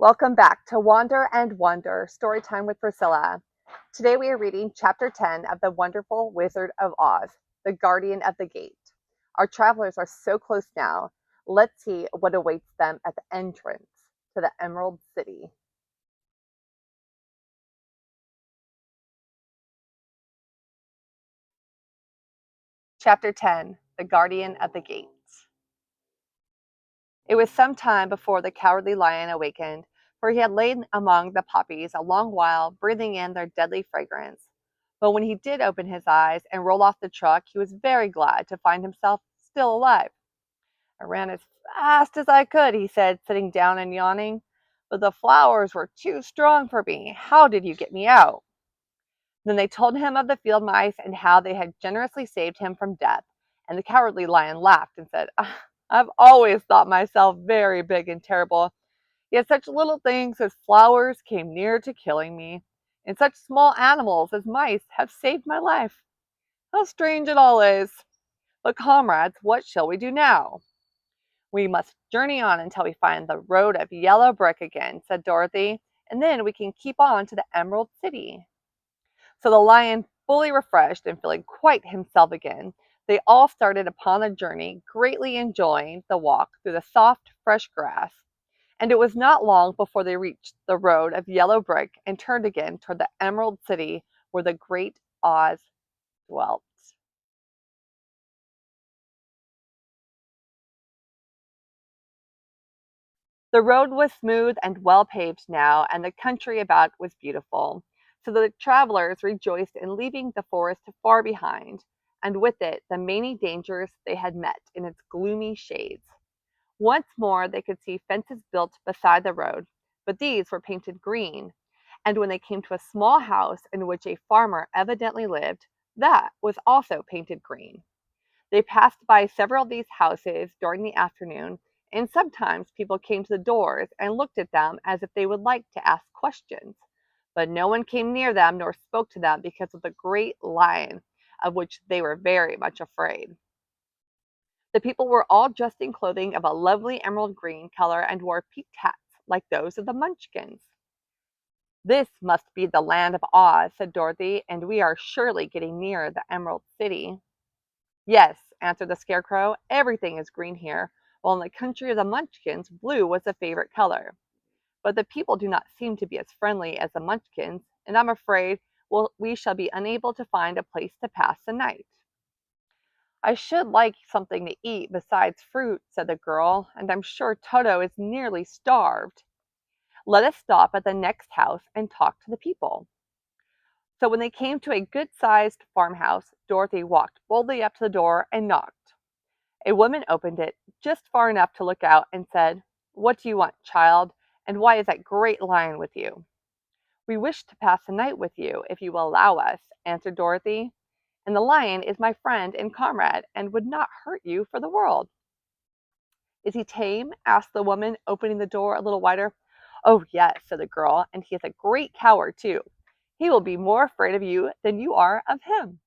Welcome back to Wander and Wonder, Storytime with Priscilla. Today we are reading Chapter 10 of The Wonderful Wizard of Oz, The Guardian of the Gate. Our travelers are so close now. Let's see what awaits them at the entrance to the Emerald City. Chapter 10, The Guardian of the Gate. It was some time before the Cowardly Lion awakened, for he had lain among the poppies a long while, breathing in their deadly fragrance. But when he did open his eyes and roll off the truck, he was very glad to find himself still alive. "I ran as fast as I could," he said, sitting down and yawning, "but the flowers were too strong for me. How did you get me out?" Then they told him of the field mice and how they had generously saved him from death, and the Cowardly Lion laughed and said, "I've always thought myself very big and terrible, yet such little things as flowers came near to killing me, and such small animals as mice have saved my life. How strange it all is! But comrades, what shall we do now?" "We must journey on until we find the road of yellow brick again," said Dorothy, "and then we can keep on to the Emerald City." So the lion, fully refreshed and feeling quite himself again, they all started upon the journey, greatly enjoying the walk through the soft, fresh grass. And it was not long before they reached the road of yellow brick and turned again toward the Emerald City where the great Oz dwelt. The road was smooth and well paved now, and the country about was beautiful. So the travelers rejoiced in leaving the forest far behind, and with it the many dangers they had met in its gloomy shades. Once more they could see fences built beside the road, but these were painted green, and when they came to a small house in which a farmer evidently lived, that was also painted green. They passed by several of these houses during the afternoon, and sometimes people came to the doors and looked at them as if they would like to ask questions. But no one came near them nor spoke to them because of the great lion, of which they were very much afraid. The people were all dressed in clothing of a lovely emerald green color and wore peaked hats like those of the Munchkins. "This must be the land of Oz," said Dorothy, "and we are surely getting near the Emerald City." "Yes," answered the Scarecrow, "everything is green here, while in the country of the Munchkins blue was a favorite color. But the people do not seem to be as friendly as the Munchkins, and I'm afraid we shall be unable to find a place to pass the night." "I should like something to eat besides fruit," said the girl, "and I'm sure Toto is nearly starved. Let us stop at the next house and talk to the people." So when they came to a good-sized farmhouse, Dorothy walked boldly up to the door and knocked. A woman opened it just far enough to look out and said, "What do you want, child, and why is that great lion with you?" "We wish to pass the night with you, if you will allow us," answered Dorothy, "and the lion is my friend and comrade, and would not hurt you for the world." "Is he tame?" asked the woman, opening the door a little wider. "Oh, yes," said the girl, "and he is a great coward, too. He will be more afraid of you than you are of him."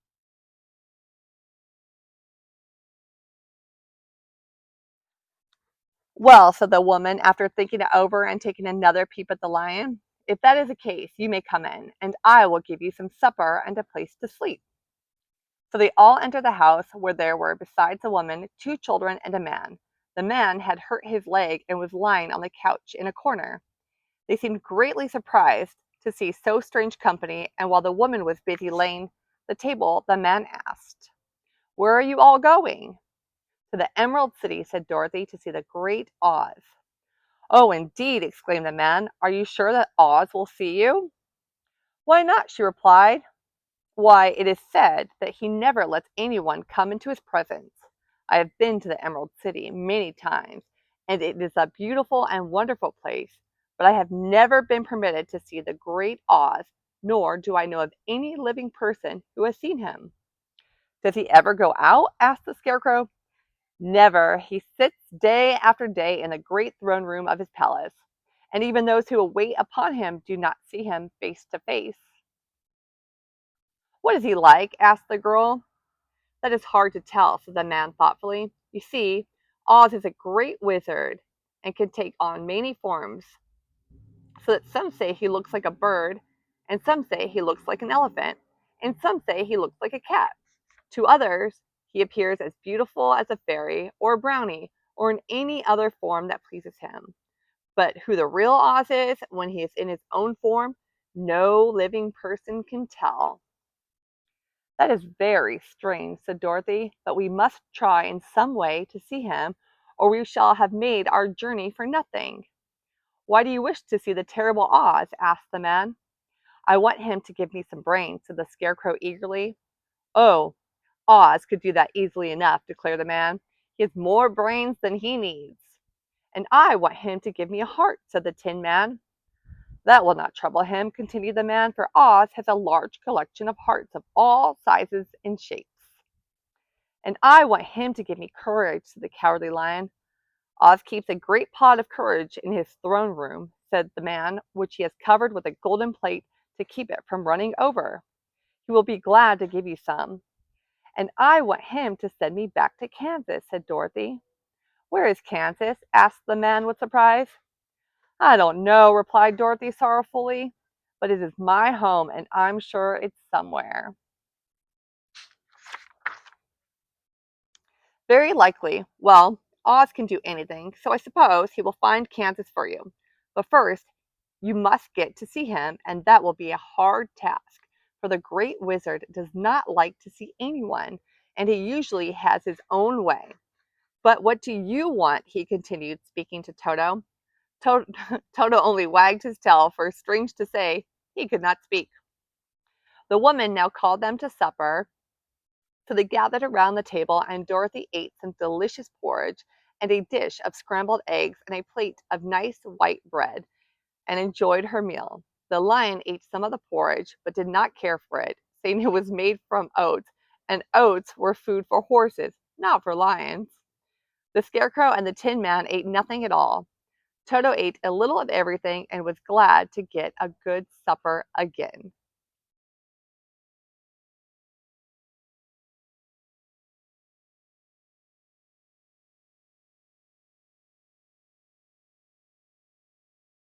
"Well," said the woman, after thinking it over and taking another peep at the lion, "if that is the case, you may come in, and I will give you some supper and a place to sleep." So they all entered the house, where there were, besides the woman, two children and a man. The man had hurt his leg and was lying on the couch in a corner. They seemed greatly surprised to see so strange company, and while the woman was busy laying the table, the man asked, "Where are you all going?" "To the Emerald City," said Dorothy, "to see the great Oz." "Oh, indeed!" exclaimed the man. "Are you sure that Oz will see you?" "Why not?" she replied. "Why, it is said that he never lets anyone come into his presence. I have been to the Emerald City many times, and it is a beautiful and wonderful place, but I have never been permitted to see the great Oz, nor do I know of any living person who has seen him." "Does he ever go out?" asked the Scarecrow. "Never. He sits day after day in the great throne room of his palace, and even those who wait upon him do not see him face to face." "What is he like?" asked the girl. "That is hard to tell," said the man thoughtfully. "You see, Oz is a great wizard and can take on many forms. so that some say he looks like a bird, and some say he looks like an elephant, and some say he looks like a cat. To others, he appears as beautiful as a fairy or a brownie or in any other form that pleases him. But who the real Oz is when he is in his own form, no living person can tell. That is very strange, said Dorothy, but we must try in some way to see him, or we shall have made our journey for nothing. Why do you wish to see the terrible Oz? Asked the man. I want him to give me some brains, said the Scarecrow eagerly. Oh, Oz could do that easily enough, declared the man. He has more brains than he needs. And I want him to give me a heart, said the Tin Man. That will not trouble him, continued the man, for Oz has a large collection of hearts of all sizes and shapes. And I want him to give me courage, said the Cowardly Lion. Oz keeps a great pot of courage in his throne room, said the man, which he has covered with a golden plate to keep it from running over. He will be glad to give you some. And I want him to send me back to Kansas, said Dorothy. Where is Kansas? Asked the man with surprise. I don't know, replied Dorothy sorrowfully, but it is my home and I'm sure it's somewhere. Very likely. Well, Oz can do anything, so I suppose he will find Kansas for you. But first, you must get to see him, and that will be a hard task, for the great wizard does not like to see anyone, and he usually has his own way. But what do you want? He continued, speaking to Toto. Toto only wagged his tail, for strange to say, he could not speak. The woman now called them to supper, so they gathered around the table, and Dorothy ate some delicious porridge and a dish of scrambled eggs and a plate of nice white bread, and enjoyed her meal. The lion ate some of the porridge, but did not care for it, saying it was made from oats, and oats were food for horses, not for lions. The Scarecrow and the Tin Man ate nothing at all. Toto ate a little of everything and was glad to get a good supper again.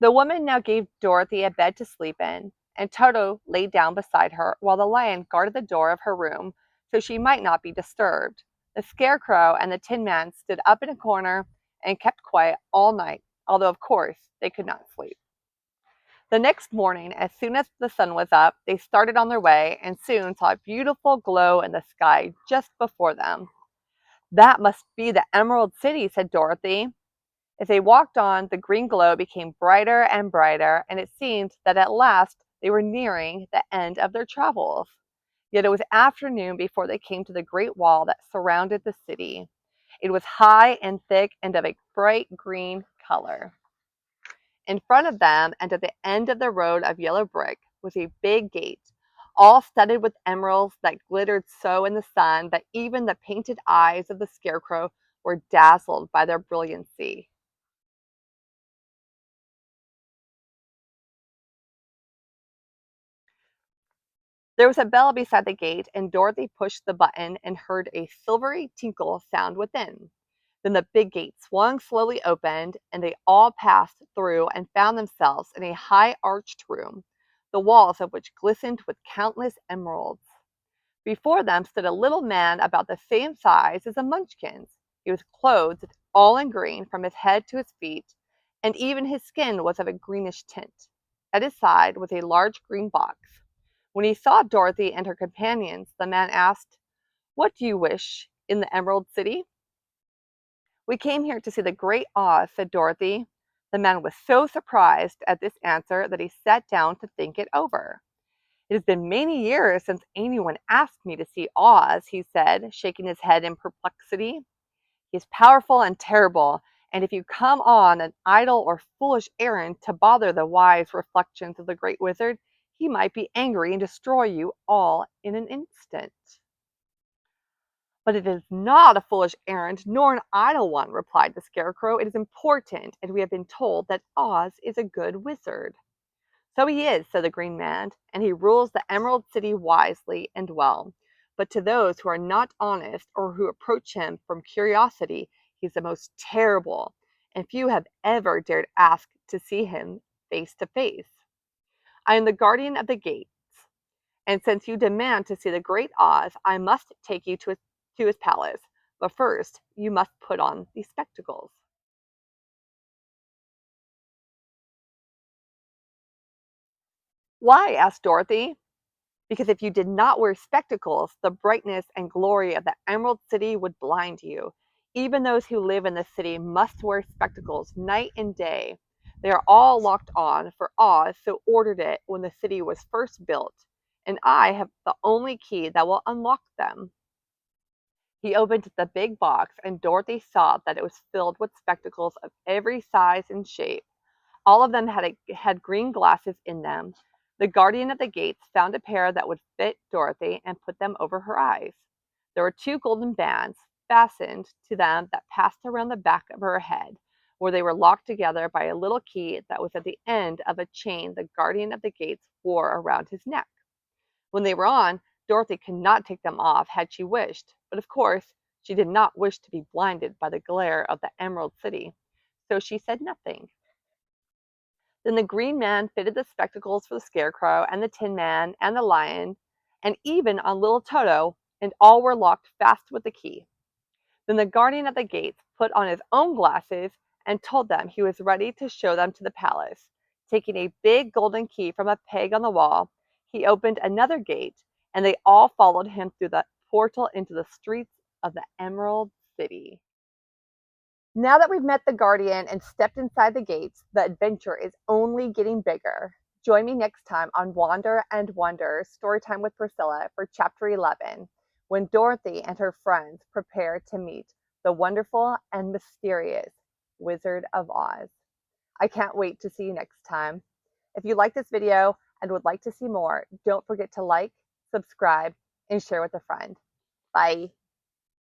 The woman now gave Dorothy a bed to sleep in, and Toto lay down beside her while the lion guarded the door of her room so she might not be disturbed. The Scarecrow and the Tin Man stood up in a corner and kept quiet all night, although of course they could not sleep. The next morning, as soon as the sun was up, they started on their way and soon saw a beautiful glow in the sky just before them. That must be the Emerald City, said Dorothy. As they walked on, the green glow became brighter and brighter, and it seemed that at last they were nearing the end of their travels. Yet it was afternoon before they came to the great wall that surrounded the city. It was high and thick and of a bright green color. In front of them, and at the end of the road of yellow brick, was a big gate, all studded with emeralds that glittered so in the sun that even the painted eyes of the Scarecrow were dazzled by their brilliancy. There was a bell beside the gate, and Dorothy pushed the button and heard a silvery tinkle sound within. Then the big gate swung slowly open, and they all passed through and found themselves in a high arched room, the walls of which glistened with countless emeralds. Before them stood a little man about the same size as a Munchkin's. He was clothed all in green from his head to his feet, and even his skin was of a greenish tint. At his side was a large green box. When he saw Dorothy and her companions, the man asked, "What do you wish in the Emerald City?" "We came here to see the Great Oz," said Dorothy. The man was so surprised at this answer that he sat down to think it over. "It has been many years since anyone asked me to see Oz," he said, shaking his head in perplexity. "He is powerful and terrible, and if you come on an idle or foolish errand to bother the wise reflections of the great wizard, he might be angry and destroy you all in an instant." "But it is not a foolish errand, nor an idle one," replied the Scarecrow. "It is important, and we have been told that Oz is a good wizard." "So he is," said the Green Man, "and he rules the Emerald City wisely and well. But to those who are not honest or who approach him from curiosity, he is the most terrible, and few have ever dared ask to see him face to face. I am the guardian of the gates, and since you demand to see the great Oz, I must take you to his palace. But first, you must put on these spectacles. Why? Asked Dorothy. Because if you did not wear spectacles, the brightness and glory of the Emerald City would blind you. Even those who live in the city must wear spectacles night and day. They are all locked on, for Oz so ordered it when the city was first built, and I have the only key that will unlock them. He opened the big box, and Dorothy saw that it was filled with spectacles of every size and shape. All of them had green glasses in them. The guardian of the gates found a pair that would fit Dorothy and put them over her eyes. There were two golden bands fastened to them that passed around the back of her head, where they were locked together by a little key that was at the end of a chain the guardian of the gates wore around his neck. When they were on, Dorothy could not take them off had she wished, but of course she did not wish to be blinded by the glare of the Emerald City, so she said nothing. Then the Green Man fitted the spectacles for the Scarecrow and the Tin Man and the Lion, and even on little Toto, and all were locked fast with the key. Then the guardian of the gates put on his own glasses and told them he was ready to show them to the palace. Taking a big golden key from a peg on the wall, he opened another gate, and they all followed him through the portal into the streets of the Emerald City. Now that we've met the Guardian and stepped inside the gates, the adventure is only getting bigger. Join me next time on Wander and Wonder Storytime with Priscilla for Chapter 11, when Dorothy and her friends prepare to meet the wonderful and mysterious Wizard of Oz. I can't wait to see you next time. If you like this video and would like to see more, don't forget to like, subscribe, and share with a friend. Bye.